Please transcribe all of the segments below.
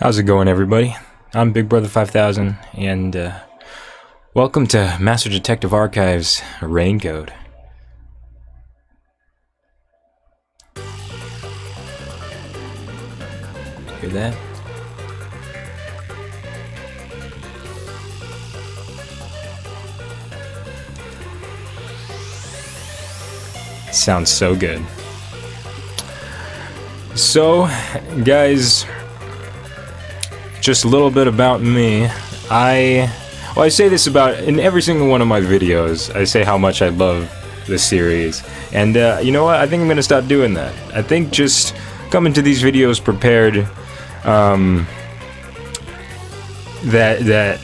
How's it going, everybody? I'm Big Brother 5000, and welcome to Master Detective Archive's Raincoat. Hear that? Sounds so good. So, guys, just a little bit about me. I say this about in every single one of my videos. I say how much I love this series, and you know what? I think I'm gonna stop doing that. I think just coming to these videos prepared. That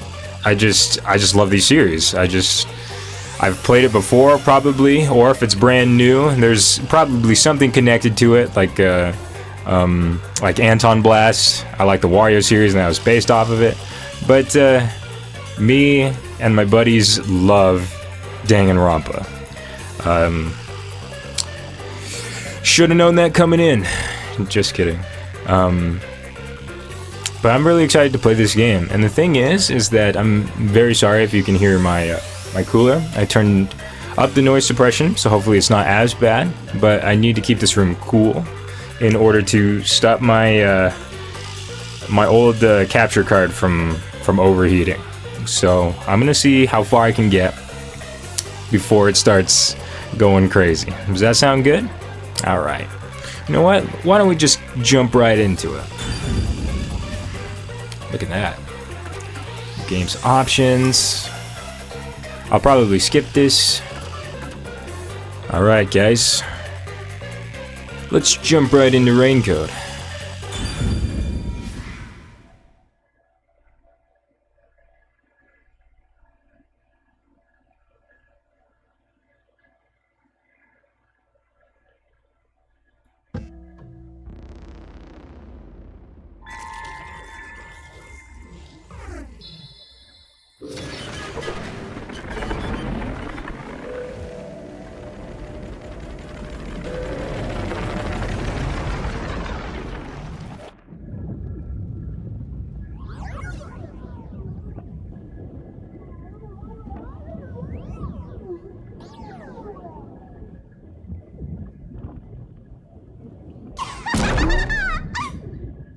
I just love these series. I've played it before, probably, or if it's brand new, there's probably something connected to it, like Anton Blast. I like the Wario series, and that was based off of it. But me and my buddies love Danganronpa. Should have known that coming in. Just kidding. But I'm really excited to play this game. And the thing is that I'm very sorry if you can hear my cooler. I turned up the noise suppression, so hopefully it's not as bad. But I need to keep this room cool in order to stop my my old capture card from overheating. So I'm gonna see how far I can get before it starts going crazy. Does that sound good? All right. You know what? Why don't we just jump right into it? Look at that. Games options. I'll probably skip this. All right, guys. Let's jump right into Raincoat.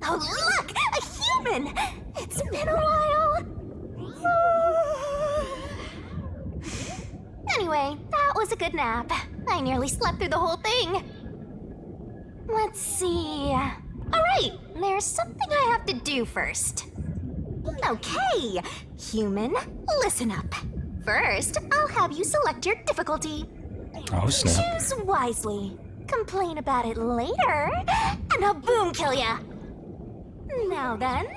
Oh, look! A human! It's been a while! Anyway, that was a good nap. I nearly slept through the whole thing. Let's see... Alright, there's something I have to do first. Okay, human, listen up. First, I'll have you select your difficulty. Oh, snap. Choose wisely. Complain about it later, and I'll boom kill ya. Now then,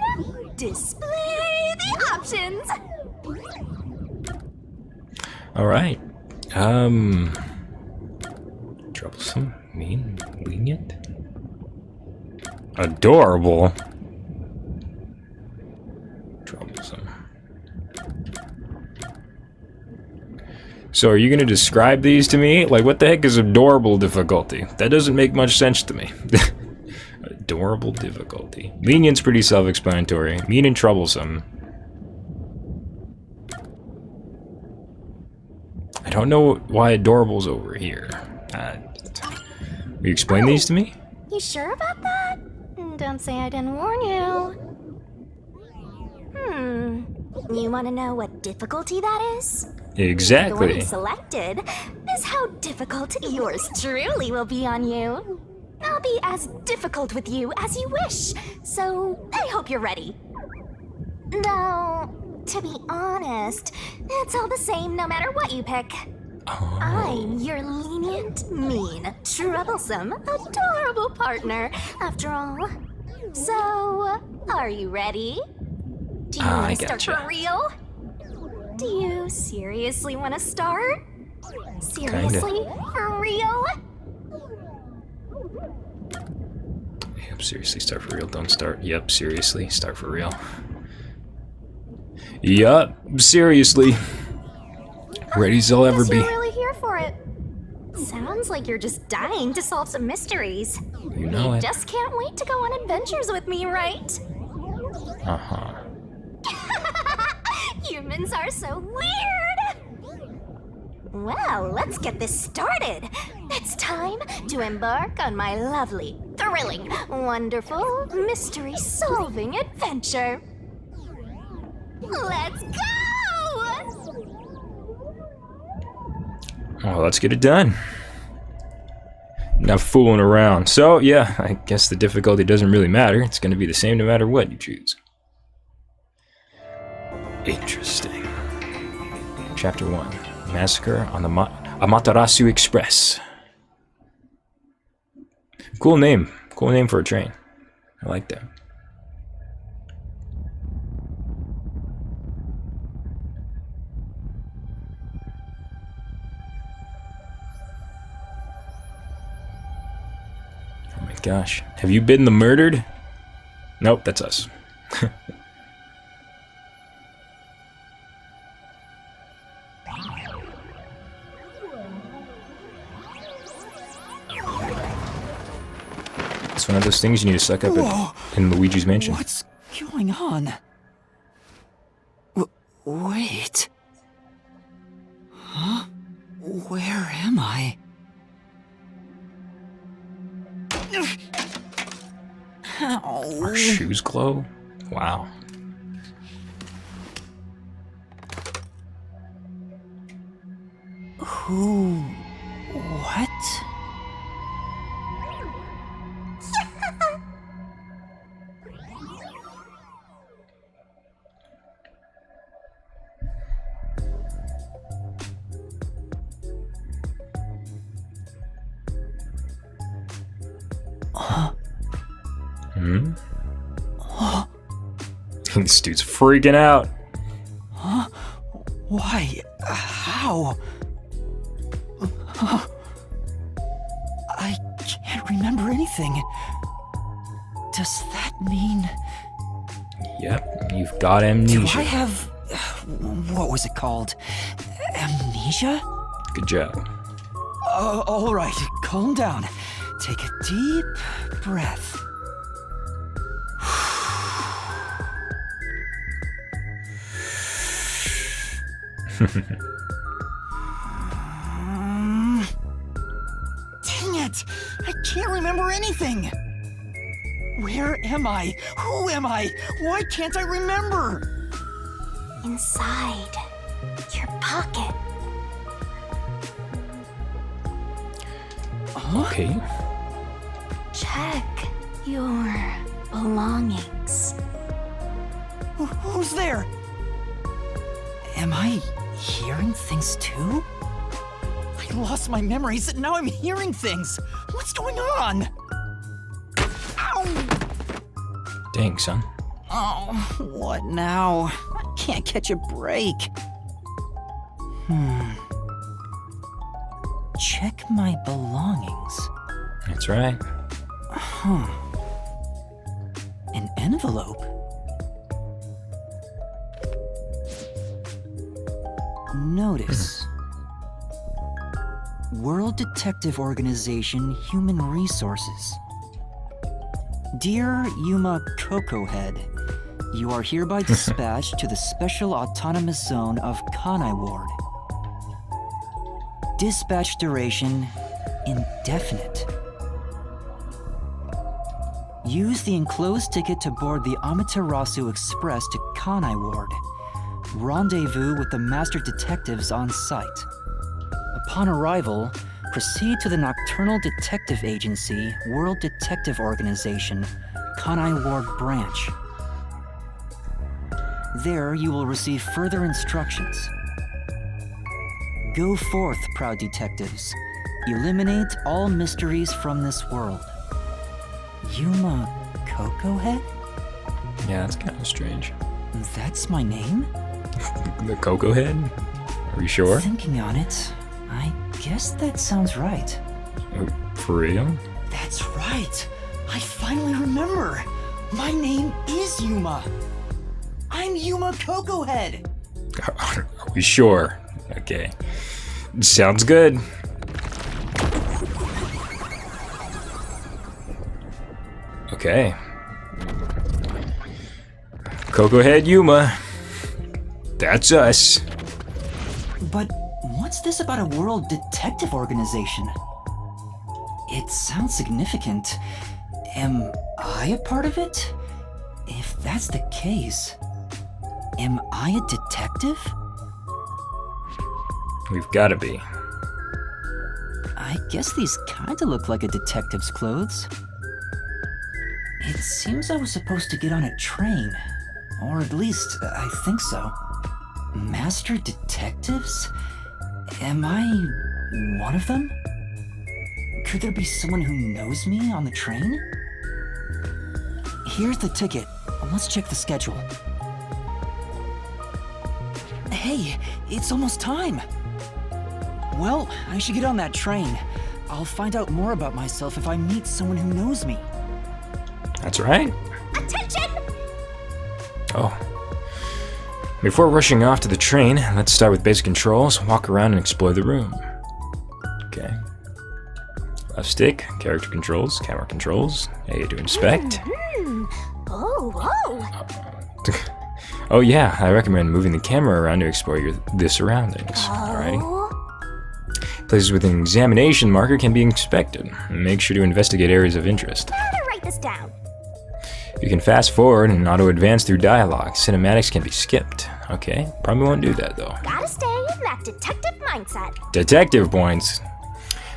display the options. All right. Troublesome, mean, lenient, adorable, troublesome. So are you gonna describe these to me? Like, what the heck is adorable difficulty? That doesn't make much sense to me. Adorable difficulty. Lenient's pretty self-explanatory. Mean and troublesome. I don't know why adorable's over here. Will you explain these to me? You sure about that? Don't say I didn't warn you. You want to know what difficulty that is? Exactly. The one you selected is how difficult yours truly will be on you. I'll be as difficult with you as you wish, so I hope you're ready. Though, to be honest, it's all the same no matter what you pick. Oh. I'm your lenient, mean, troublesome, adorable partner, after all. So, are you ready? Do you want to start for real? Do you seriously want to start? Seriously? Kinda. For real? Yep, seriously, start for real. Don't start. Yep, seriously, start for real. Yup, seriously. Ready as I'll ever be. You're really here for it. Sounds like you're just dying to solve some mysteries. You know it. Just can't wait to go on adventures with me, right? Uh-huh. Humans are so weird! Well, let's get this started. It's time to embark on my lovely, thrilling, wonderful, mystery-solving adventure. Let's go! Well, let's get it done. Not fooling around. So, yeah, I guess the difficulty doesn't really matter. It's going to be the same no matter what you choose. Interesting. Chapter 1. Massacre on the Amaterasu Express. Cool name. Cool name for a train. I like that. Oh my gosh. Have you been the murdered? Nope, that's us. It's one of those things you need to suck up in Luigi's Mansion. What's going on? Wait. Huh? Where am I? Our Ow. shoes glow? Wow. Who? What? Hmm? This dude's freaking out. Huh? Why? How? I can't remember anything. Does that mean... Yep, you've got amnesia. Do I have... what was it called? Amnesia? Good job. All right, calm down. Take a deep breath. Dang it! I can't remember anything! Where am I? Who am I? Why can't I remember? Inside your pocket. Okay. Check your belongings. Who's there? Am I hearing things too? I lost my memories and now I'm hearing things. What's going on? Ow! Dang, son. Oh, what now? I can't catch a break. Check my belongings. That's right. Huh. An envelope? Notice. World Detective Organization Human Resources. Dear Yuma Kokohead, you are hereby dispatched to the Special Autonomous Zone of Kanai Ward. Dispatch duration indefinite. Use the enclosed ticket to board the Amaterasu Express to Kanai Ward. Rendezvous with the master detectives on site. Upon arrival, proceed to the Nocturnal Detective Agency, World Detective Organization, Kanai Ward Branch. There you will receive further instructions. Go forth, proud detectives. Eliminate all mysteries from this world. Yuma Kokohead? Yeah, that's kind of strange. That's my name? The Kokohead? Are you sure? Thinking on it, I guess that sounds right. For real? That's right. I finally remember. My name is Yuma. I'm Yuma Kokohead. Are we sure? Okay. Sounds good. Okay. Kokohead Yuma. That's us. But what's this about a world detective organization? It sounds significant. Am I a part of it? If that's the case, am I a detective? We've gotta be. I guess these kinda look like a detective's clothes. It seems I was supposed to get on a train. Or at least, I think so. Master detectives? Am I one of them? Could there be someone who knows me on the train? Here's the ticket. Let's check the schedule. Hey, it's almost time. Well, I should get on that train. I'll find out more about myself if I meet someone who knows me. That's right. Attention! Oh. Before rushing off to the train, let's start with basic controls, walk around and explore the room. Okay. Left stick, character controls, camera controls, A to inspect. Oh. Oh yeah, I recommend moving the camera around to explore the surroundings. Alrighty. Places with an examination marker can be inspected. Make sure to investigate areas of interest. How to write this down? You can fast forward and auto-advance through dialogue. Cinematics can be skipped. Okay, probably won't do that though. Gotta stay in that detective mindset. Detective points.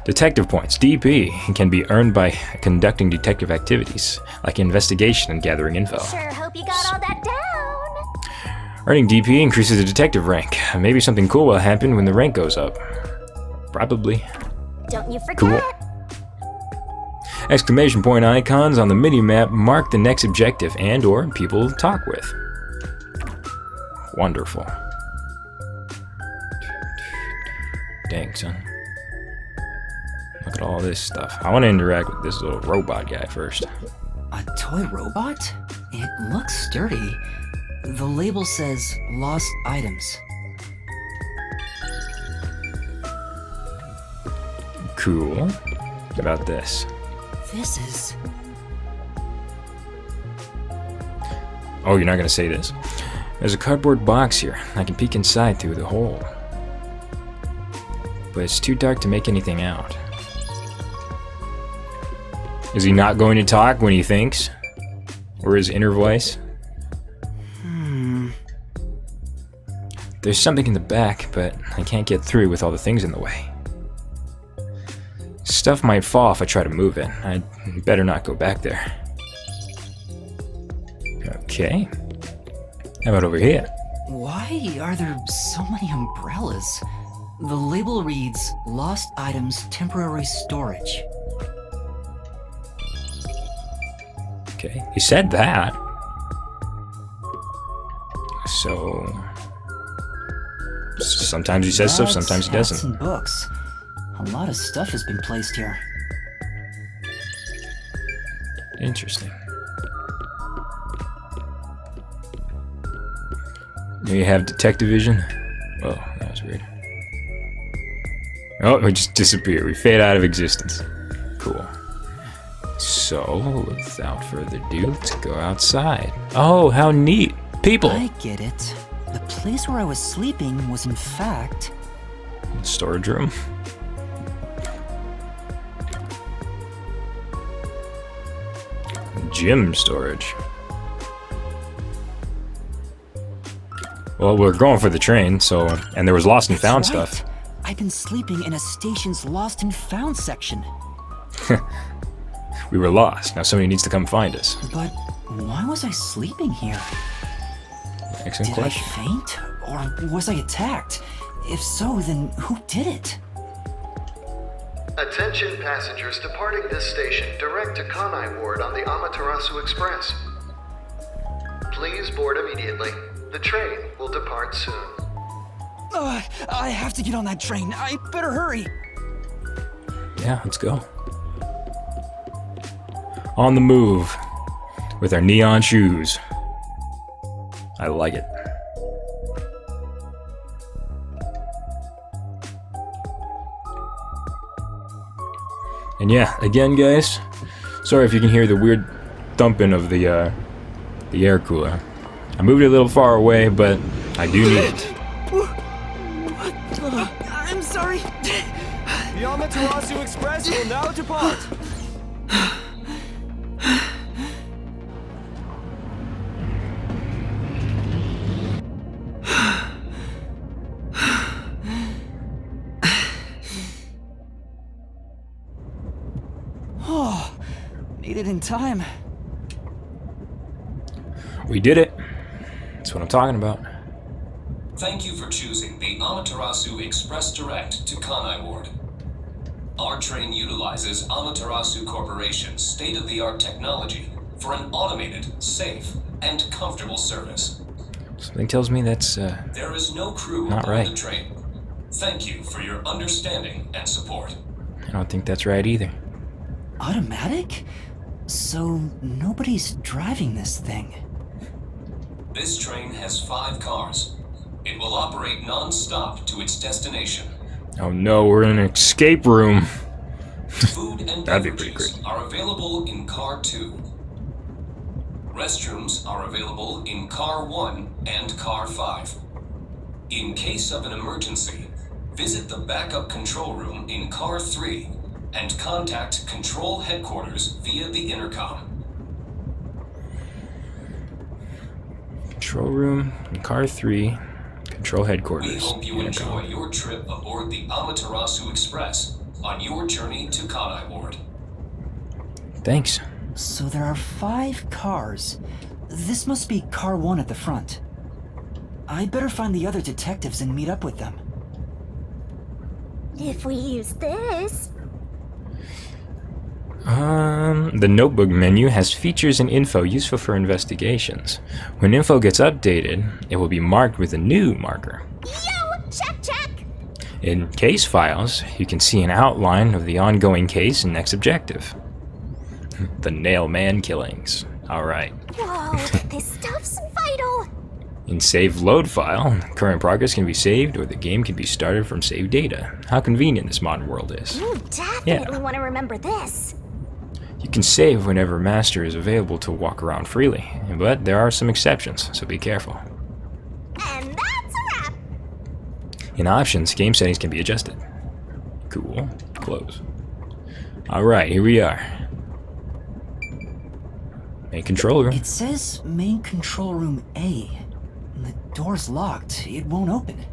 Detective points, DP, can be earned by conducting detective activities, like investigation and gathering info. Sure hope you got all that down. Earning DP increases the detective rank. Maybe something cool will happen when the rank goes up. Probably. Don't you forget. Cool. Exclamation point icons on the mini-map mark the next objective and or people to talk with. Wonderful. Dang, son. Look at all this stuff. I want to interact with this little robot guy first. A toy robot? It looks sturdy. The label says lost items. Cool. What about this? This is... Oh, you're not gonna say this? There's a cardboard box here. I can peek inside through the hole. But it's too dark to make anything out. Is he not going to talk when he thinks? Or his inner voice? There's something in the back, but I can't get through with all the things in the way. Stuff might fall if I try to move it. I'd better not go back there. Okay. How about over here? Why are there so many umbrellas? The label reads, Lost Items Temporary Storage. Okay, he said that. So... sometimes he says stuff, sometimes he doesn't. Hats and books. A lot of stuff has been placed here. Interesting. You have detective vision. Oh, that was weird. Oh, we just disappear. We fade out of existence. Cool. So, without further ado, let's go outside. Oh, how neat. People. I get it. The place where I was sleeping was in fact... storage room. Gym storage. Well, we're going for the train, so... and there was lost and found That's right. stuff. I've been sleeping in a station's lost and found section. We were lost. Now somebody needs to come find us. But why was I sleeping here? Excellent Did question. I faint? Or was I attacked? If so, then who did it? Attention passengers departing this station direct to Kanai Ward on the Amaterasu Express. Please board immediately. The train will depart soon. I have to get on that train. I better hurry. Yeah, let's go. On the move. With our neon shoes. I like it. And yeah, again guys, sorry if you can hear the weird thumping of the air cooler. I moved it a little far away, but I do need it. I'm sorry. The Amaterasu Express will now depart. Oh, made it in time. We did it. That's what I'm talking about. Thank you for choosing the Amaterasu Express Direct to Kanai Ward. Our train utilizes Amaterasu Corporation's state-of-the-art technology for an automated, safe, and comfortable service. Something tells me that's There is no crew not on right. the train. Thank you for your understanding and support. I don't think that's right either. Automatic? So nobody's driving this thing. This train has 5 cars. It will operate non-stop to its destination. Oh no, we're in an escape room. Food and That'd be pretty beverages great. are available in Car 2. Restrooms are available in Car 1 and Car 5. In case of an emergency, visit the backup control room in Car 3 and contact Control Headquarters via the intercom. Control room in car 3. Control We headquarters. hope you enjoy your trip aboard the Amaterasu Express on your journey to Kanai Ward. Thanks. So there are 5 cars. This must be car 1 at the front. I'd better find the other detectives and meet up with them. If we use this. The notebook menu has features and info useful for investigations. When info gets updated, it will be marked with a new marker. Yo! Check, check! In case files, you can see an outline of the ongoing case and next objective. The Nail Man killings. Alright. Whoa, this stuff's vital! In save load file, current progress can be saved or the game can be started from saved data. How convenient this modern world is. You definitely want to remember this. You can save whenever master is available to walk around freely, but there are some exceptions, so be careful. And that's a wrap! In options, game settings can be adjusted. Cool. Close. Alright, here we are. Main control room. It says main control room A. The door's locked. It won't open.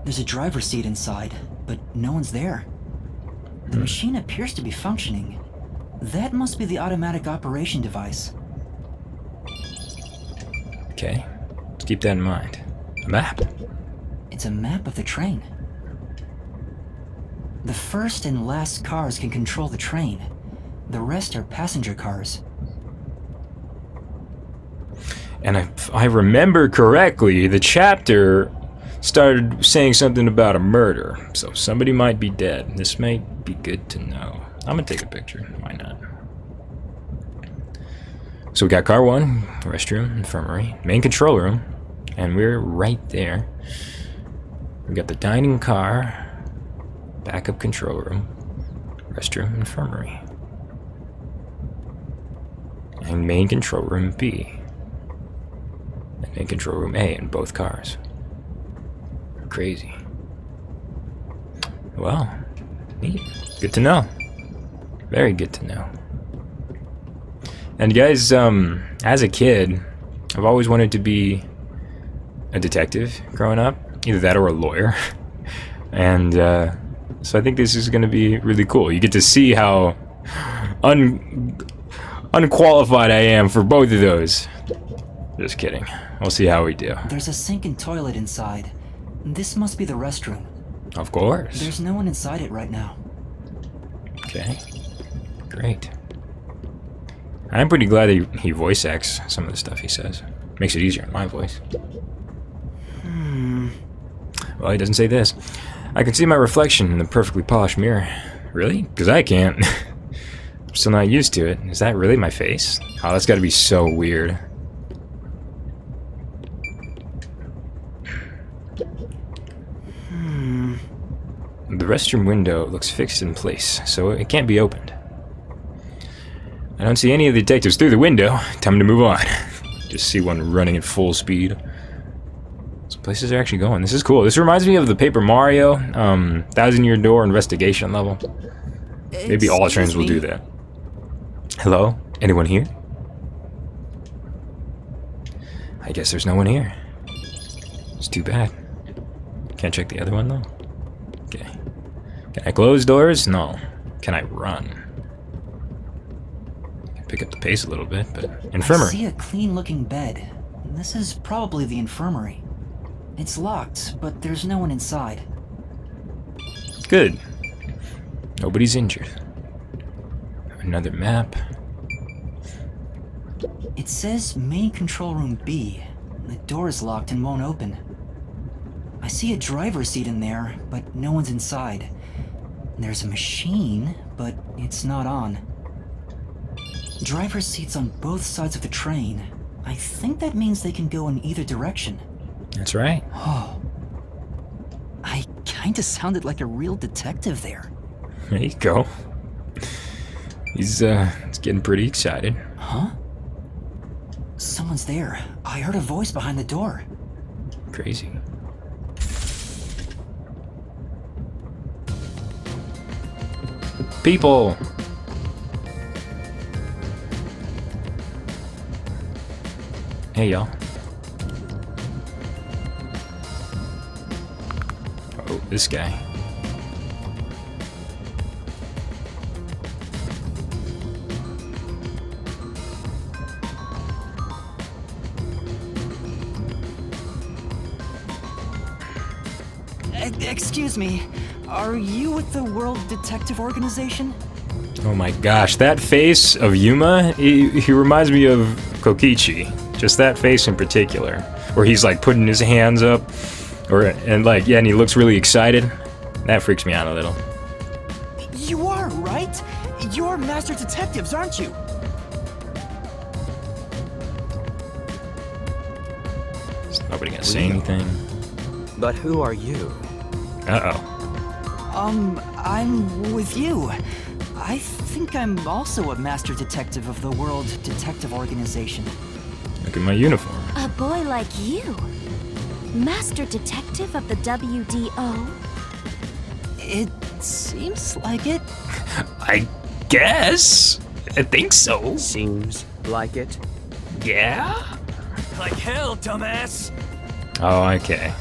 There's a driver's seat inside, but no one's there. The machine appears to be functioning. That must be the automatic operation device. Okay, let's keep that in mind. A map. It's a map of the train. The first and last cars can control the train. The rest are passenger cars. And if I remember correctly, the chapter started saying something about a murder, so somebody might be dead. This might be good to know. I'm gonna take a picture. Why not? So we got car 1, restroom, infirmary, main control room, and we're right there. We got the dining car, backup control room, restroom, infirmary, and main control room B, and main control room A in both cars. Crazy. Well, neat. Good to know. Very good to know. And guys, as a kid, I've always wanted to be a detective growing up. Either that or a lawyer. And so I think this is going to be really cool. You get to see how unqualified I am for both of those. Just kidding. We'll see how we do. There's a sink and toilet inside. This must be the restroom. Of course. There's no one inside it right now. Okay. Great. I'm pretty glad that he voice acts some of the stuff he says. Makes it easier in my voice. Well, he doesn't say this. I can see my reflection in the perfectly polished mirror. Really? Because I can't. I'm still not used to it. Is that really my face? Oh, that's gotta be so weird. The restroom window looks fixed in place, so it can't be opened. I don't see any of the detectives through the window. Time to move on. Just see one running at full speed. Some places are actually going. This is cool. This reminds me of the Paper Mario 1,000-Year Door investigation level. Maybe all trains will do that. Hello? Anyone here? I guess there's no one here. It's too bad. Can't check the other one though. Okay. Can I close doors? No. Can I run? Can pick up the pace a little bit, but infirmary. I see a clean-looking bed. This is probably the infirmary. It's locked, but there's no one inside. Good. Nobody's injured. Another map. It says main control room B. The door is locked and won't open. I see a driver's seat in there, but no one's inside. There's a machine, but it's not on. Driver's seats on both sides of the train. I think that means they can go in either direction. That's right. Oh. I kinda sounded like a real detective there. There you go. He's getting pretty excited. Huh? Someone's there. I heard a voice behind the door. Crazy. People! Hey, y'all. Oh, this guy. Excuse me, are you with the World Detective Organization? Oh my gosh, that face of Yuma, he reminds me of Kokichi. Just that face in particular. Where he's like putting his hands up, and he looks really excited. That freaks me out a little. You are, right? You're master detectives, aren't you? Is nobody gonna say anything? But who are you? Uh-oh. I'm with you. I think I'm also a master detective of the World Detective Organization. Look at my uniform. A boy like you? Master detective of the WDO? It seems like it. I guess. I think so. Seems like it. Yeah? Like hell, dumbass! Oh, okay.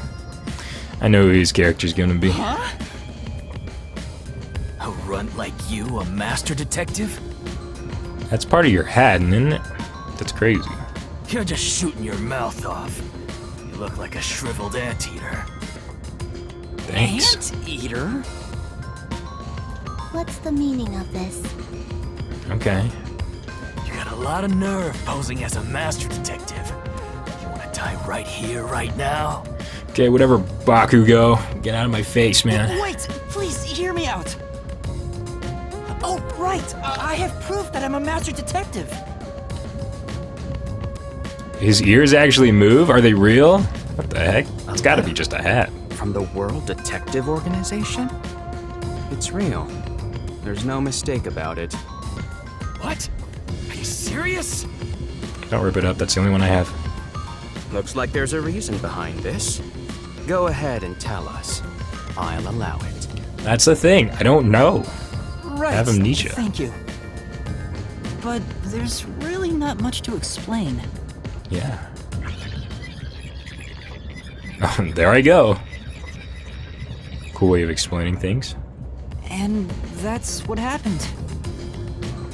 I know who his character's gonna be. Huh? A runt like you, a master detective? That's part of your hat, isn't it? That's crazy. You're just shooting your mouth off. You look like a shriveled anteater. Thanks. Anteater? What's the meaning of this? Okay. You got a lot of nerve posing as a master detective. You wanna die right here, right now? Okay, whatever, Bakugo. Get out of my face, man. Wait, please hear me out. Oh, right. I have proof that I'm a master detective. His ears actually move? Are they real? What the heck? It's gotta be just a hat. From the World Detective Organization? It's real. There's no mistake about it. What? Are you serious? Don't rip it up, that's the only one I have. Looks like there's a reason behind this. Go ahead and tell us. I'll allow it. That's the thing, I don't know. Right. I have AmNeSia. Thank you. But there's really not much to explain. Yeah. There I go. Cool way of explaining things. And that's what happened.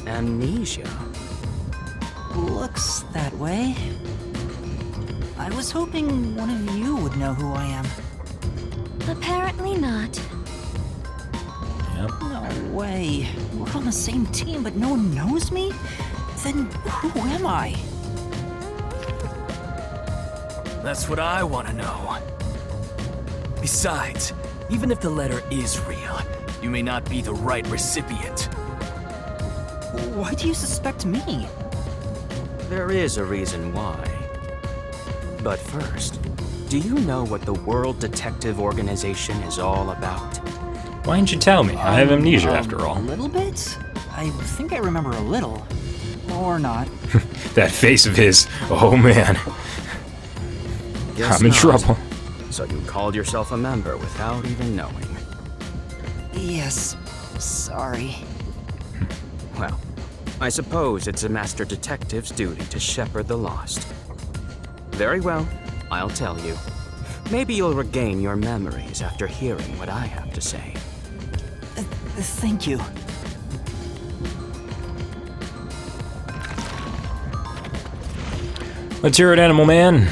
AmNeSia. Looks that way. I was hoping one of you would know who I am. Apparently not. Yep. No way. We're on the same team, but no one knows me? Then who am I? That's what I want to know. Besides, even if the letter is real, you may not be the right recipient. Why do you suspect me? There is a reason why. But first, do you know what the World Detective Organization is all about? Why didn't you tell me? I have AmNeSia after A all. little bit? I think I remember a little. Or not. That face of his. Oh man. Guess I'm in not. trouble. So you called yourself a member without even knowing. Yes, sorry. Well, I suppose it's a master detective's duty to shepherd the lost. Very well, I'll tell you. Maybe you'll regain your memories after hearing what I have to say. Thank you. Let's hear it, Animal Man.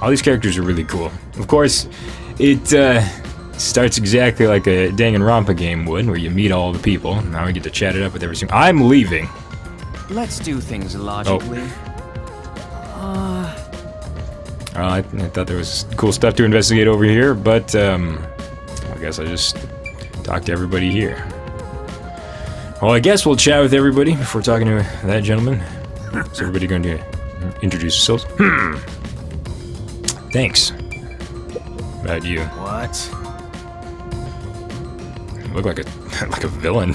All these characters are really cool. Of course, it starts exactly like a Danganronpa game would, where you meet all the people. Now we get to chat it up with every single. I'm leaving. Let's do things logically. I thought there was cool stuff to investigate over here, but I guess I just talk to everybody here. Well, I guess we'll chat with everybody before talking to that gentleman. Is everybody going to introduce yourselves? Thanks. About you. What? You look like a like a villain.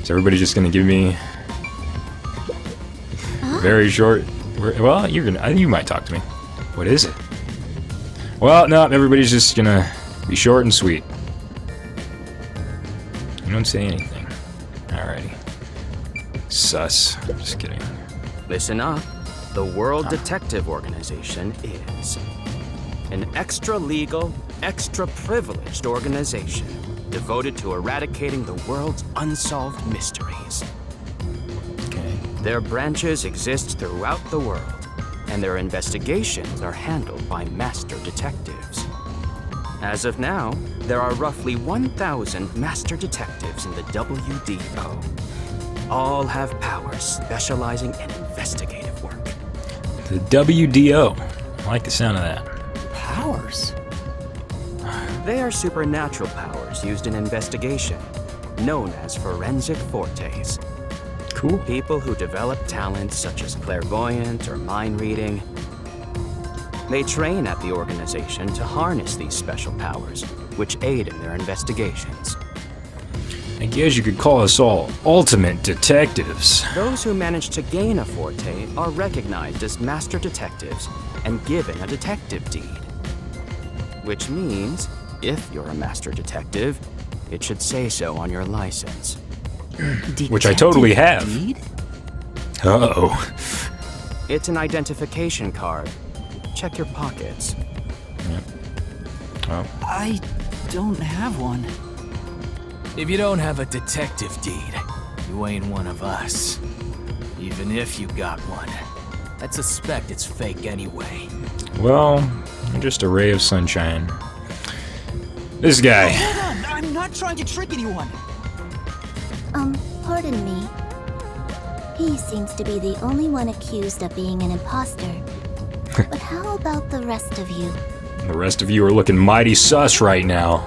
Is everybody just gonna give me very short? Well, you might talk to me. What is it? Well, no, everybody's just gonna be short and sweet. You don't say anything. Alrighty. Sus. Just kidding. Listen up. The World Detective Organization is an extra-legal, extra-privileged organization devoted to eradicating the world's unsolved mysteries. Okay. Their branches exist throughout the world, and their investigations are handled by master detectives. As of now, there are roughly 1,000 master detectives in the WDO. All have powers specializing in investigative work. The WDO. I like the sound of that. Powers? They are supernatural powers used in investigation, known as forensic fortes. Cool. People who develop talents such as clairvoyant or mind reading. They train at the organization to harness these special powers, which aid in their investigations. I guess you could call us all ultimate detectives. Those who manage to gain a forte are recognized as master detectives and given a detective deed. Which means, if you're a master detective, it should say so on your license. Which I totally have. Deed? Uh-oh. It's an identification card. Check your pockets. Oh. I don't have one. If you don't have a detective deed, you ain't one of us. Even if you got one, I'd suspect it's fake anyway. Well, you're just a ray of sunshine. This guy. Hold on, I'm not trying to trick anyone. Pardon me. He seems to be the only one accused of being an imposter. But how about the rest of you? The rest of you are looking mighty sus right now.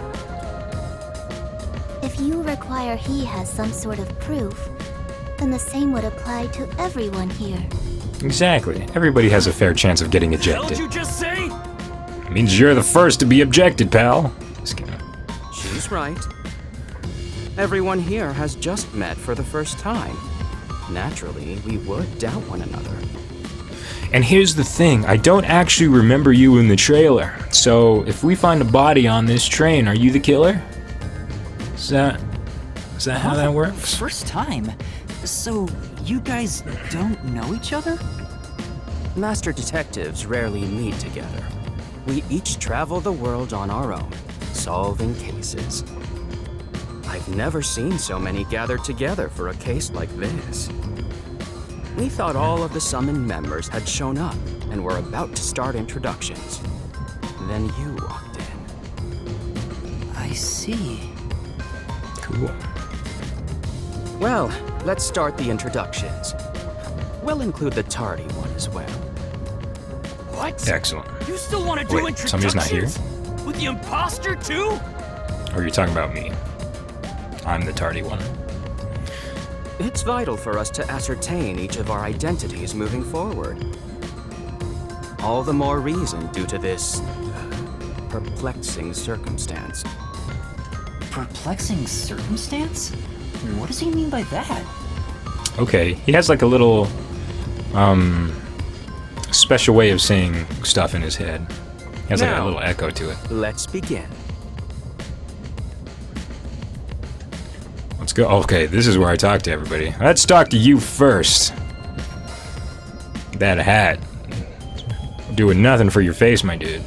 If you require he has some sort of proof, then the same would apply to everyone here. Exactly. Everybody has a fair chance of getting What did ejected. you just say? Means you're the first to be ejected, pal. Just kidding. She's right. Everyone here has just met for the first time. Naturally, we would doubt one another. And here's the thing, I don't actually remember you in the trailer. So if we find a body on this train, are you the killer? Is that how that works? First time? So, you guys don't know each other? Master detectives rarely meet together. We each travel the world on our own, solving cases. I've never seen so many gathered together for a case like this. We thought all of the summoned members had shown up and were about to start introductions. Then you walked in. I see. Cool. Well, let's start the introductions. We'll include the tardy one as well. What? Excellent. You still want to do Wait, introductions? somebody's not here? With the imposter too? Or are you talking about me? I'm the tardy one. It's vital for us to ascertain each of our identities moving forward. All the more reason due to this perplexing circumstance. Perplexing circumstance? What does he mean by that? Okay, he has like a little special way of saying stuff in his head. He has like a Now, little echo to it. Let's begin. Let's go. Okay, this is where I talk to everybody. Let's talk to you first. That hat. Doing nothing for your face, my dude.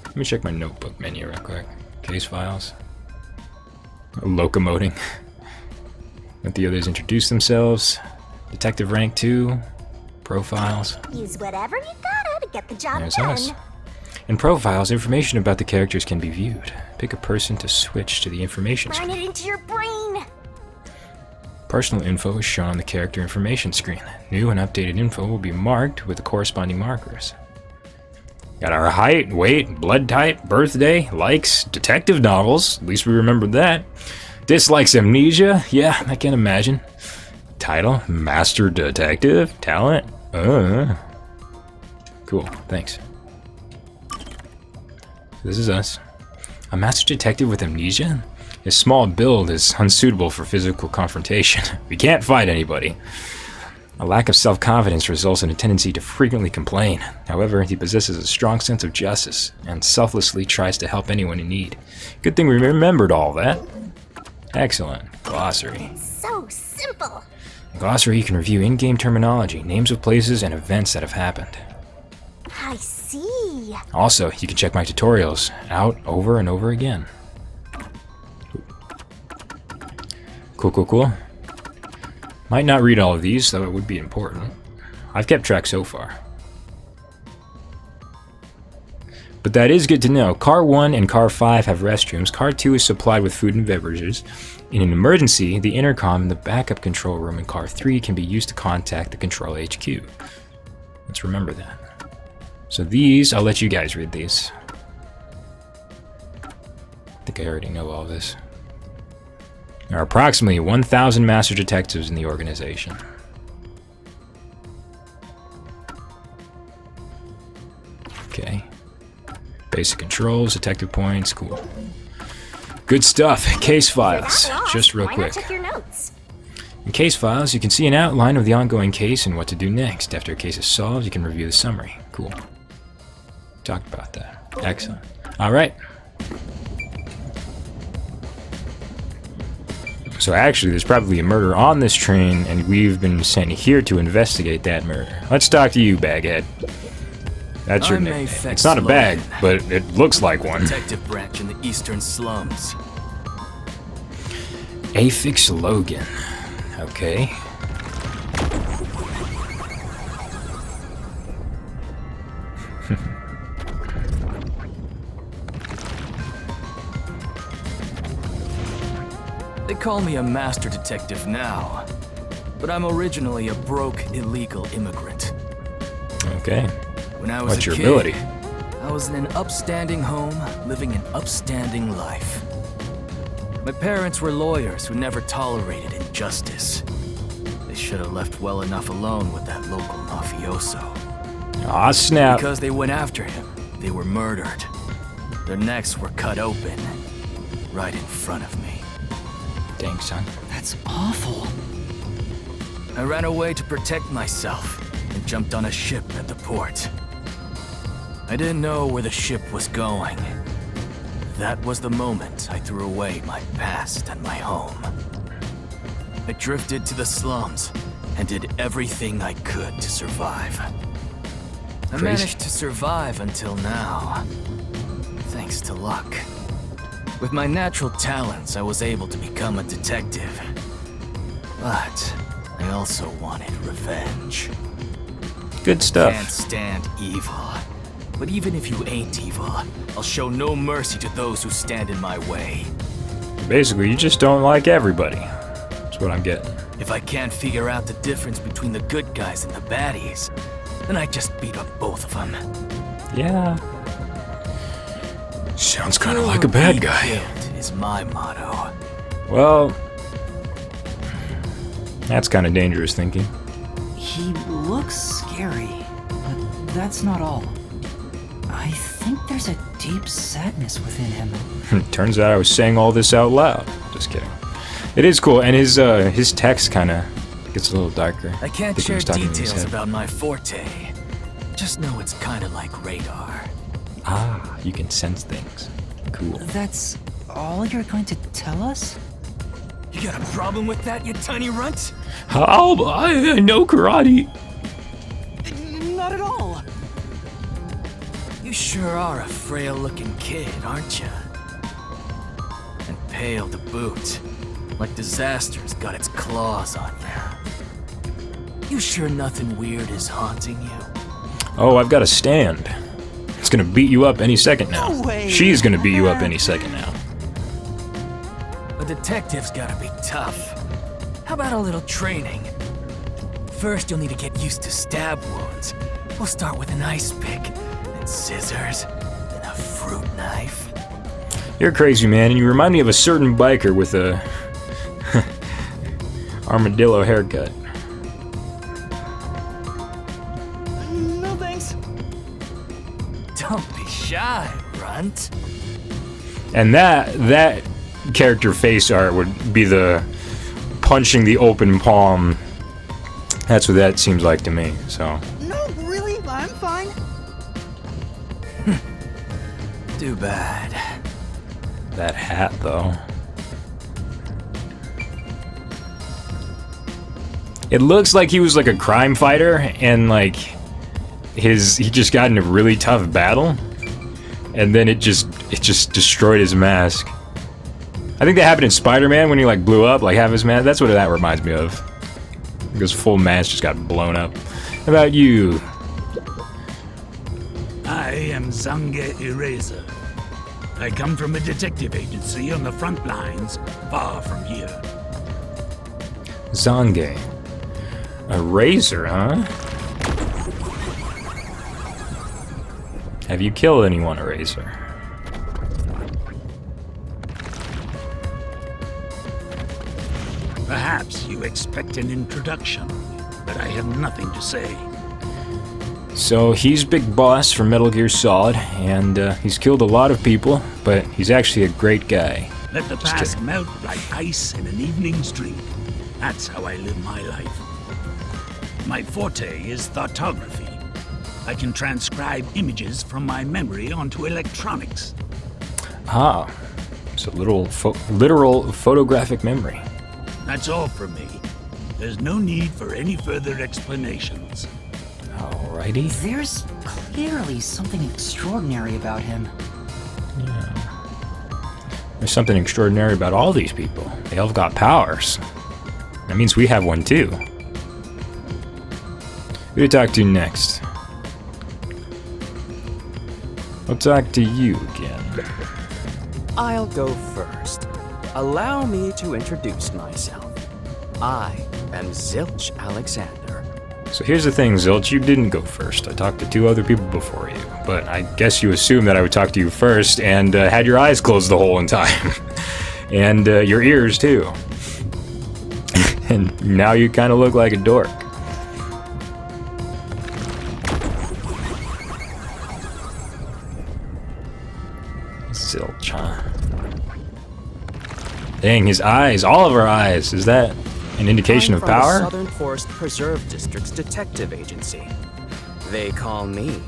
Let me check my notebook menu real quick. Case files. Locomoting. Let the others introduce themselves. Detective rank 2. Profiles. Use whatever you gotta to get the job There's done. us. In profiles, information about the characters can be viewed. Pick a person to switch to the information Burn screen. it into your brain. Personal info is shown on the character information screen. New and updated info will be marked with the corresponding markers. Got our height, weight, blood type, birthday, likes, detective novels. At least we remembered that. Dislikes AmNeSia. Yeah, I can imagine. Title, Master Detective. Talent. Cool, thanks. This is us. A Master Detective with AmNeSia? His small build is unsuitable for physical confrontation. We can't fight anybody. A lack of self-confidence results in a tendency to frequently complain. However, he possesses a strong sense of justice and selflessly tries to help anyone in need. Good thing we remembered all that. Excellent. Glossary. So simple. Glossary, you can review in-game terminology, names of places, and events that have happened. I see. Also, you can check my tutorials out over and over again. Cool. Might not read all of these, though it would be important. I've kept track so far. But that is good to know. Car 1 and Car 5 have restrooms. Car 2 is supplied with food and beverages. In an emergency, the intercom in the backup control room in Car 3 can be used to contact the Control HQ. Let's remember that. So these, I'll let you guys read these. I think I already know all this. There are approximately 1,000 master detectives in the organization. Okay. Basic controls, detective points, cool. Good stuff. Case files. Just real Why quick. not check your notes? In case files, you can see an outline of the ongoing case and what to do next. After a case is solved, you can review the summary. Cool. Talked about that. Excellent. All right. So actually, there's probably a murder on this train, and we've been sent here to investigate that murder. Let's talk to you, Baghead. That's your nickname. It's not a bag, but it looks like one. Detective branch in the eastern slums. Afix Logan. Okay. They call me a master detective now, but I'm originally a broke, illegal immigrant. Okay. When I was What's a your kid, ability? I was in an upstanding home, living an upstanding life. My parents were lawyers who never tolerated injustice. They should have left well enough alone with that local mafioso. Aw, snap. Because they went after him, they were murdered. Their necks were cut open, right in front of me. Dang, son. That's awful. I ran away to protect myself and jumped on a ship at the port. I didn't know where the ship was going. That was the moment I threw away my past and my home. I drifted to the slums and did everything I could to survive. I Crazy. managed to survive until now, thanks to luck. With my natural talents, I was able to become a detective. But I also wanted revenge. Good stuff. Can't stand evil. But even if you ain't evil, I'll show no mercy to those who stand in my way. Basically, you just don't like everybody. That's what I'm getting. If I can't figure out the difference between the good guys and the baddies, then I just beat up both of them. Yeah. Sounds kind of like a bad guy. Killed is my motto. Well, that's kind of dangerous thinking. He looks scary, but that's not all. I think there's a deep sadness within him. Turns out I was saying all this out loud. Just kidding. It is cool, and his text kind of gets a little darker. I can't think he share was talking in his details head. about my forte. Just know it's kind of like radar. Ah, you can sense things. Cool. That's all you're going to tell us? You got a problem with that, you tiny runt? How? I know karate. Not at all. You sure are a frail-looking kid, aren't you? And pale to boot. Like disaster's got its claws on you. You sure nothing weird is haunting you? Oh, I've got a stand. It's gonna beat you up any second now. No way. She's gonna beat you up any second now. A detective's gotta be tough. How about a little training? First, you'll need to get used to stab wounds. We'll start with an ice pick, then scissors, then a fruit knife. You're crazy, man, and you remind me of a certain biker with a armadillo haircut. No thanks. Don't be shy, runt. And that character face art would be the punching the open palm. That's what that seems like to me, so. No, really? I'm fine. Too bad. That hat, though. It looks like he was like a crime fighter, and like he just got in a really tough battle, and then it just destroyed his mask. I think that happened in Spider-Man when he like blew up, like half his mask. That's what that reminds me of. Because full mask just got blown up. How about you? I am Zange Eraser. I come from a detective agency on the front lines, far from here. Zange. A razor, huh? Have you killed anyone, Eraser? Perhaps you expect an introduction, but I have nothing to say. So he's Big Boss from Metal Gear Solid, and he's killed a lot of people, but he's actually a great guy. Let the Just past kidding. melt like ice in an evening stream. That's how I live my life. My forte is thoughtography. I can transcribe images from my memory onto electronics. Ah, so literal photographic memory. That's all from me. There's no need for any further explanations. Alrighty. There's clearly something extraordinary about him. There's something extraordinary about all these people. They all got powers. That means we have one too. Who to talk to next? I'll talk to you again. I'll go first. Allow me to introduce myself. I am Zilch Alexander. So here's the thing, Zilch, you didn't go first. I talked to 2 other people before you, but I guess you assumed that I would talk to you first and had your eyes closed the whole time. And your ears too. And now you kind of look like a dork. Zilch, huh? Dang, his eyes, all of our eyes. Is that an indication I'm of from power? the Southern Forest Preserve District's detective agency. They call me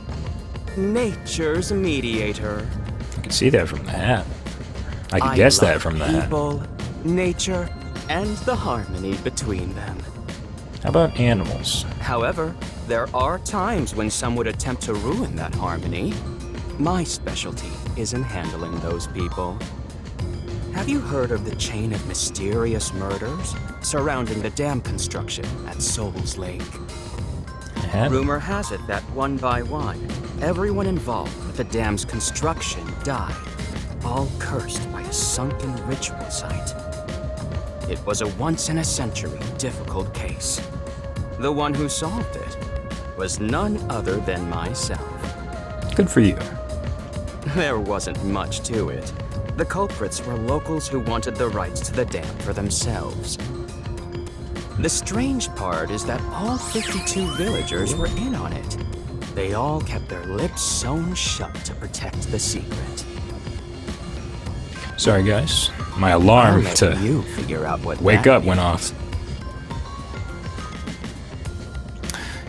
Nature's Mediator. I can see that from the hat. I could guess that love from the hat. people, nature, and the harmony between them. How about animals? However, there are times when some would attempt to ruin that harmony. My specialty is in handling those people. Have you heard of the chain of mysterious murders surrounding the dam construction at Souls Lake? I have. Rumor has it that one by one, everyone involved with the dam's construction died, all cursed by a sunken ritual site. It was a once-in-a-century difficult case. The one who solved it was none other than myself. Good for you. There wasn't much to it. The culprits were locals who wanted the rights to the dam for themselves. The strange part is that all 52 villagers were in on it. They all kept their lips sewn shut to protect the secret. Sorry, guys. My I'll alarm let to you figure out what wake that up went means. off.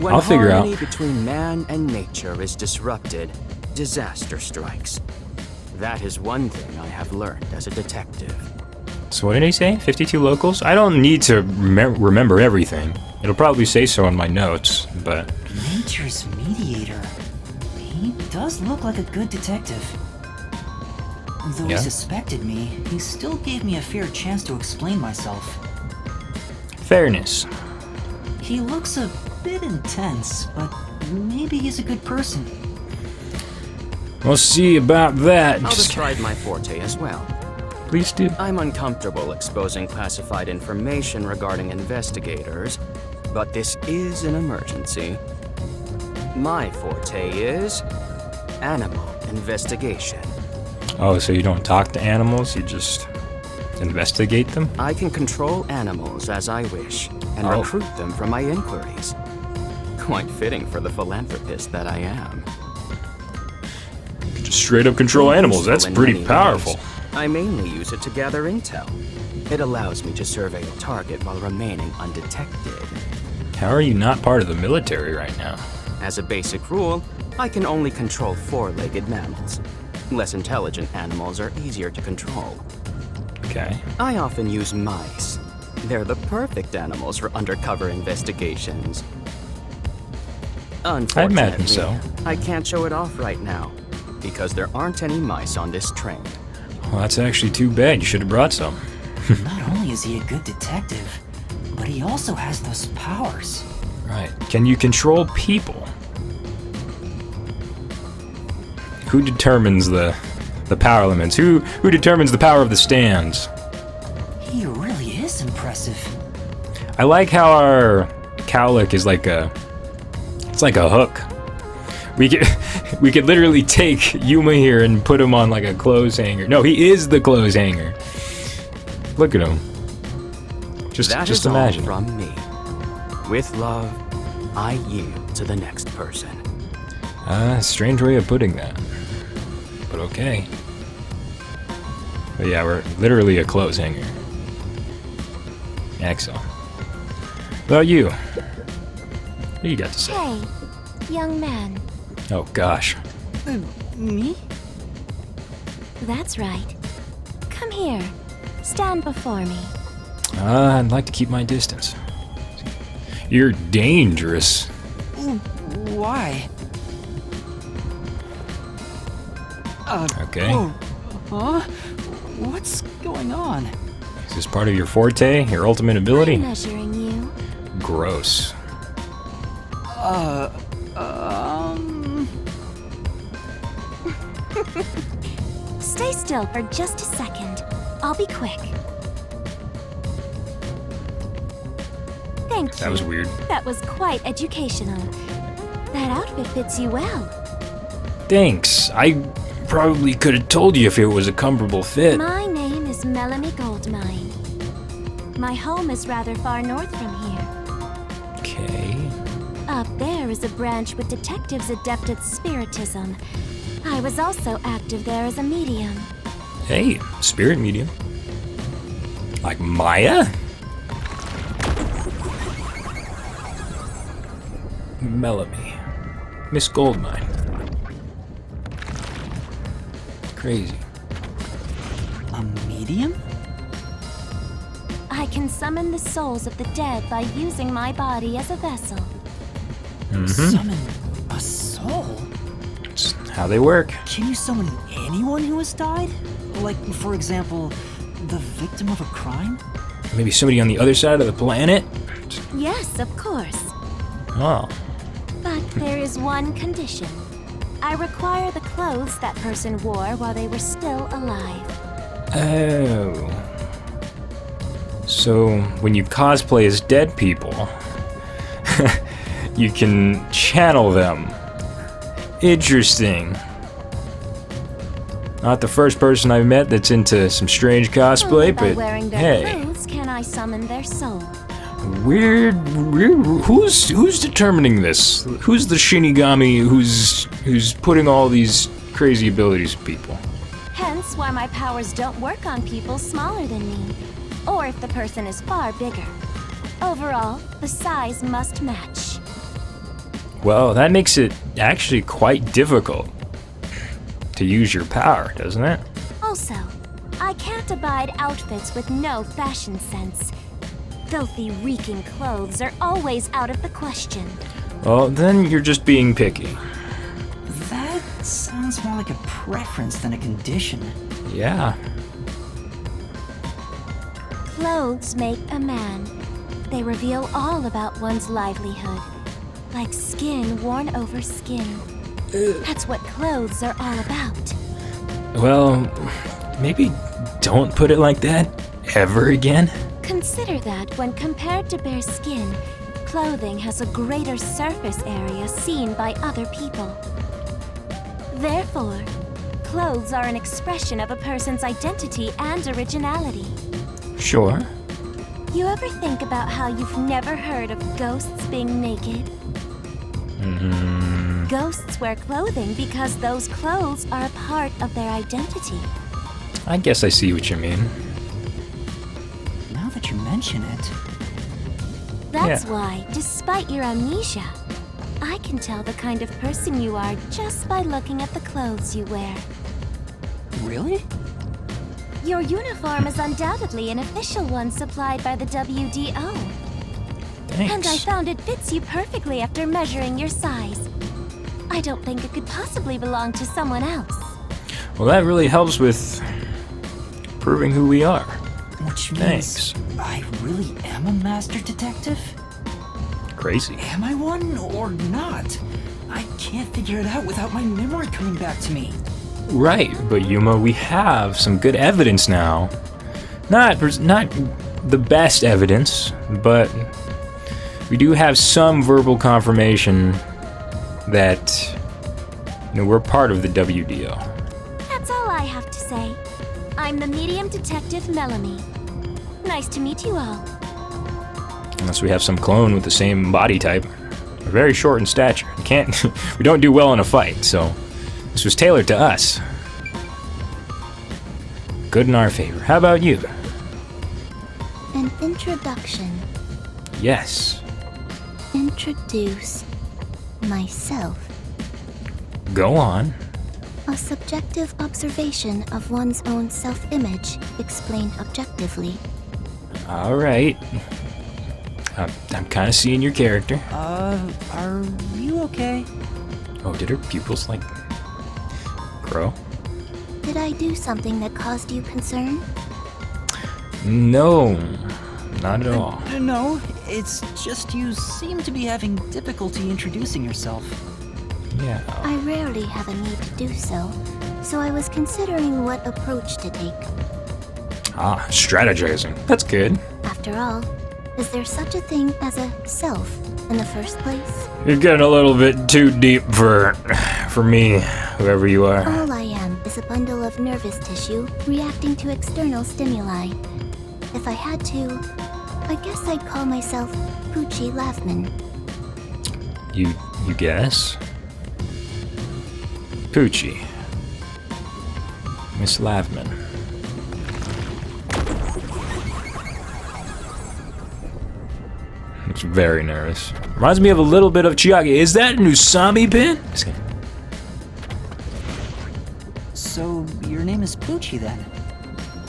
When I'll figure out. harmony between man and nature is disrupted, disaster strikes. That is one thing I have learned as a detective. So what did he say? 52 locals? I don't need to remember everything. It'll probably say so in my notes, but... Nature's mediator. He does look like a good detective. Though Yeah? he suspected me, he still gave me a fair chance to explain myself. Fairness. He looks a bit intense, but maybe he's a good person. We'll see about that. I'll Just describe my forte as well. please do. I'm uncomfortable exposing classified information regarding investigators, but this is an emergency. My forte is animal investigation. Oh, so you don't talk to animals, you just investigate them? I can control animals as I wish and Oh. recruit them for my inquiries. Quite fitting for the philanthropist that I am. Just straight up control animals. That's Useful in pretty many powerful. ways. I mainly use it to gather intel. It allows me to survey a target while remaining undetected. How are you not part of the military right now? As a basic rule, I can only control four-legged mammals. Less intelligent animals are easier to control. Okay. I often use mice. They're the perfect animals for undercover investigations. Unfortunately, so. I can't show it off right now, because there aren't any mice on this train. Well, that's actually too bad. You should have brought some. Not only is he a good detective, but he also has those powers. Right. Can you control people? Who determines the power limits? Who determines the power of the stands? He really is impressive. I like how our cowlick is like a... It's like a hook. We could literally take Yuma here and put him on like a clothes hanger. No, he is the clothes hanger. Look at him. Just imagine. All from me. With love, I yield to the next person. Strange way of putting that. But okay. But yeah, we're literally a clothes hanger. Excellent. What about you? What do you got to say? Hey, young man. Oh gosh. Me? That's right. Come here. Stand before me. I'd like to keep my distance. You're dangerous. Why? Okay. Huh? What's going on? Is this part of your forte? Your ultimate ability? I'm measuring you. Gross. Stay still for just a second. I'll be quick. Thank you. That was weird. That was quite educational. That outfit fits you well. Thanks. I probably could have told you if it was a comfortable fit. My name is Melanie Goldmine. My home is rather far north from here. Okay. Up there is a branch with detectives adept at spiritism. I was also active there as a medium. Hey, spirit medium. Like Maya? Melanie. Miss Goldmine. Crazy. A medium? I can summon the souls of the dead by using my body as a vessel. Summon a soul? It's how they work. Can you summon anyone who has died? Like, for example, the victim of a crime? Maybe somebody on the other side of the planet? Yes, of course. Oh. But there is one condition. I require the clothes that person wore while they were still alive. Oh. So, when you cosplay as dead people, you can channel them. Interesting. Not the first person I've met that's into some strange cosplay, Only by but wearing their hey. clothes can I summon their soul. Who's determining this? Who's the Shinigami who's putting all these crazy abilities in people? Hence why my powers don't work on people smaller than me, or if the person is far bigger. Overall, the size must match. Well, that makes it actually quite difficult to use your power, doesn't it? Also, I can't abide outfits with no fashion sense. Filthy, reeking clothes are always out of the question. Well, then you're just being picky. That sounds more like a preference than a condition. Yeah. Clothes make a man. They reveal all about one's livelihood. Like skin worn over skin. That's what clothes are all about. Well, maybe don't put it like that ever again. Consider that when compared to bare skin, clothing has a greater surface area seen by other people. Therefore, clothes are an expression of a person's identity and originality. Sure. You ever think about how you've never heard of ghosts being naked? Ghosts wear clothing because those clothes are a part of their identity. I guess I see what you mean. Now that you mention it... That's Yeah. why, despite your amnesia, I can tell the kind of person you are just by looking at the clothes you wear. Really? Your uniform is undoubtedly an official one supplied by the WDO. Thanks. And I found it fits you perfectly after measuring your size. I don't think it could possibly belong to someone else. Well, that really helps with proving who we are. Which means Thanks. I really am a master detective? Crazy. Am I one or not? I can't figure it out without my memory coming back to me. Right, but Yuma, we have some good evidence now. Not the best evidence, but we do have some verbal confirmation that we're part of the WDO. That's all I have to say. I'm the medium detective Melanie. Nice to meet you all. Unless we have some clone with the same body type. We're very short in stature. We don't do well in a fight, so this was tailored to us. Good in our favor. How about you? An introduction. Yes. Introduce myself. Go on. A subjective observation of one's own self-image, explained objectively. All right. I'm kind of seeing your character. Are you okay? Oh, did her pupils, grow? Did I do something that caused you concern? No, not at all. No, it's just you seem to be having difficulty introducing yourself. Yeah. I rarely have a need to do so, so I was considering what approach to take. Ah, strategizing. That's good. After all, is there such a thing as a self in the first place? You're getting a little bit too deep for me, whoever you are. All I am is a bundle of nervous tissue reacting to external stimuli. If I had to, I guess I'd call myself Poochie Laughman. You guess? Poochie. Miss Lavman. Looks very nervous. Reminds me of a little bit of Chiaki. Is that an Usami pin? So, your name is Poochie then?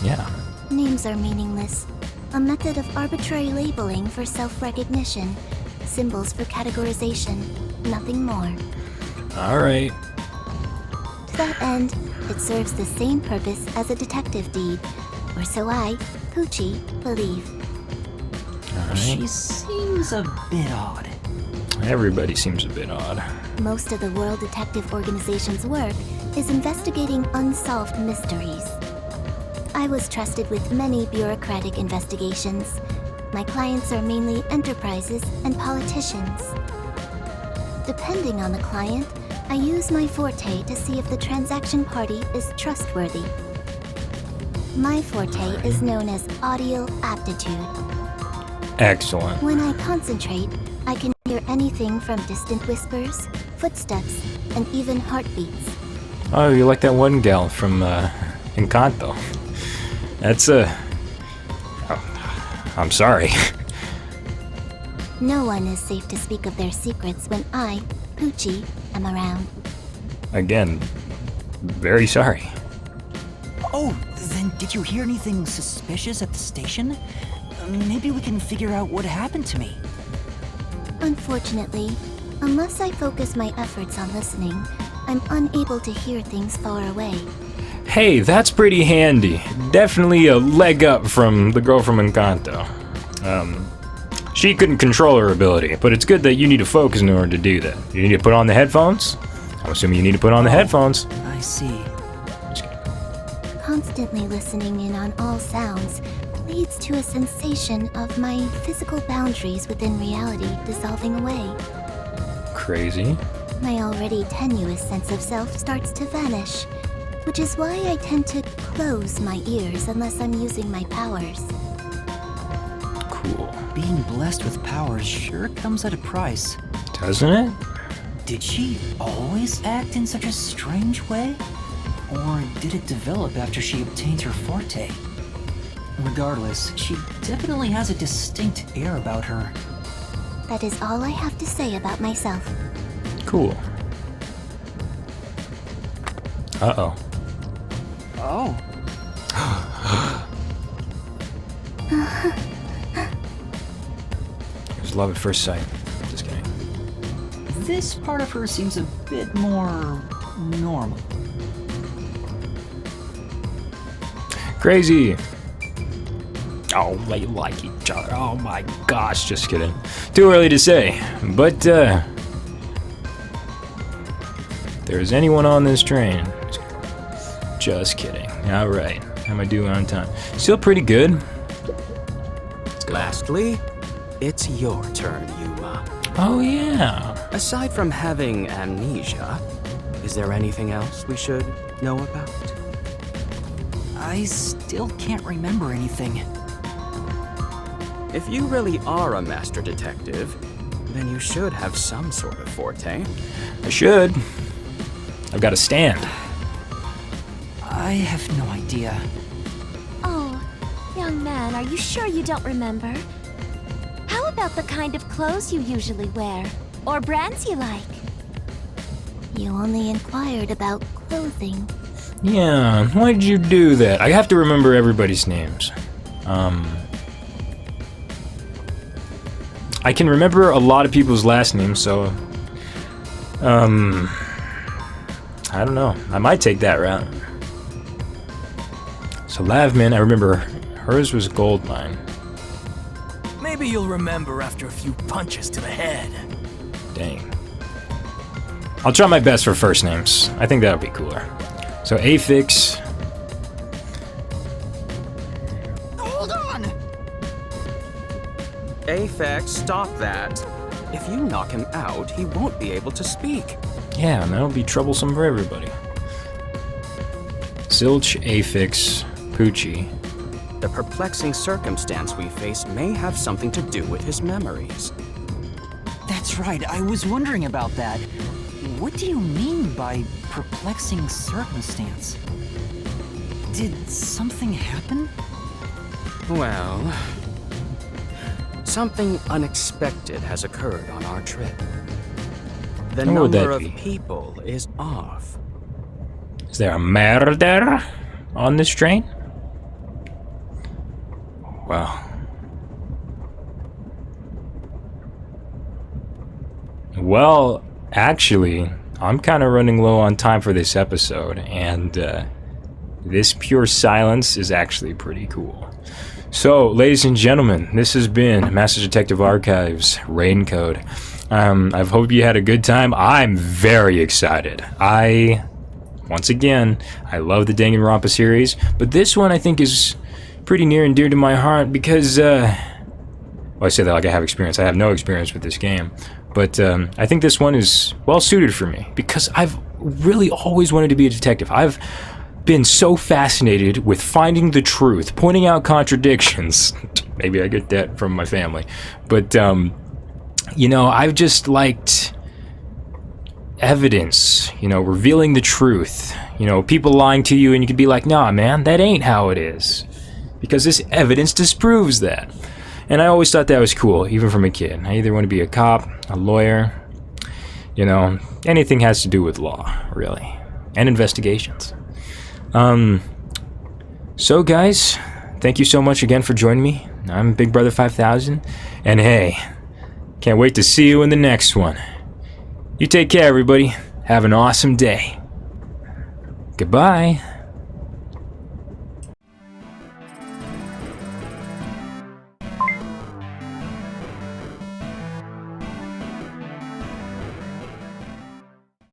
Yeah. Names are meaningless. A method of arbitrary labeling for self-recognition. Symbols for categorization. Nothing more. Alright. To that end, it serves the same purpose as a detective deed. Or so I, Poochie, believe. Alright. She seems a bit odd. Everybody seems a bit odd. Most of the World Detective Organization's work is investigating unsolved mysteries. I was trusted with many bureaucratic investigations. My clients are mainly enterprises and politicians. Depending on the client, I use my forte to see if the transaction party is trustworthy. My forte is known as audio aptitude. Excellent. When I concentrate, I can hear anything from distant whispers, footsteps, and even heartbeats. Oh, you're like that one gal from Encanto. That's I'm sorry. No one is safe to speak of their secrets when I, Poochie, am around. Again, very sorry. Oh, then did you hear anything suspicious at the station? Maybe we can figure out what happened to me. Unfortunately, unless I focus my efforts on listening, I'm unable to hear things far away. Hey, that's pretty handy. Definitely a leg up from the girl from Encanto. She couldn't control her ability, but it's good that you need to focus in order to do that. You need to put on the headphones? I'm assuming you need to put on the headphones. I see. Constantly listening in on all sounds leads to a sensation of my physical boundaries within reality dissolving away. Crazy. My already tenuous sense of self starts to vanish, which is why I tend to close my ears unless I'm using my powers. Cool. Being blessed with powers sure comes at a price. Doesn't it? Did she always act in such a strange way? Or did it develop after she obtained her forte? Regardless, she definitely has a distinct air about her. That is all I have to say about myself. Cool. Uh-oh. Oh. It was love at first sight. Just kidding. This part of her seems a bit more normal. Crazy. Oh, they like each other. Oh my gosh, just kidding. Too early to say. But, if there's anyone on this train. Just kidding. Alright. How am I doing on time? Still pretty good. Lastly, it's your turn, Yuma. Oh, yeah. Aside from having amnesia, is there anything else we should know about? I still can't remember anything. If you really are a master detective, then you should have some sort of forte. I should. I've got to stand. I have no idea. Oh, young man, are you sure you don't remember? How about the kind of clothes you usually wear? Or brands you like? You only inquired about clothing. Yeah, why did you do that? I have to remember everybody's names. I can remember a lot of people's last names, so... I don't know. I might take that route. So Lavman, I remember hers was Goldmine. Maybe you'll remember after a few punches to the head. Dang. I'll try my best for first names. I think that'll be cooler. So Afix. Hold on! Aphex, stop that. If you knock him out, he won't be able to speak. Yeah, and that'll be troublesome for everybody. Zilch, Afix, Poochie. The perplexing circumstance we face may have something to do with his memories. That's right, I was wondering about that. What do you mean by perplexing circumstance? Did something happen? Well, something unexpected has occurred on our trip. The What would number that of be? people is off. Is there a murder on this train? Wow. Well, actually, I'm kind of running low on time for this episode, and this pure silence is actually pretty cool. So, ladies and gentlemen, this has been Master Detective Archives Rain Code. I hope you had a good time. I'm very excited. Once again, I love the Danganronpa series, but this one I think is pretty near and dear to my heart because, well, I say that like I have experience. I have no experience with this game. But I think this one is well suited for me because I've really always wanted to be a detective. I've been so fascinated with finding the truth, pointing out contradictions. Maybe I get that from my family. But, you know, I've just liked evidence, you know, revealing the truth. You know, people lying to you and you could be like, nah, man, that ain't how it is. Because this evidence disproves that. And I always thought that was cool, even from a kid. I either want to be a cop, a lawyer, you know, anything has to do with law, really. And investigations. So guys, thank you so much again for joining me. I'm Big Brother 5000. And hey, can't wait to see you in the next one. You take care, everybody. Have an awesome day. Goodbye.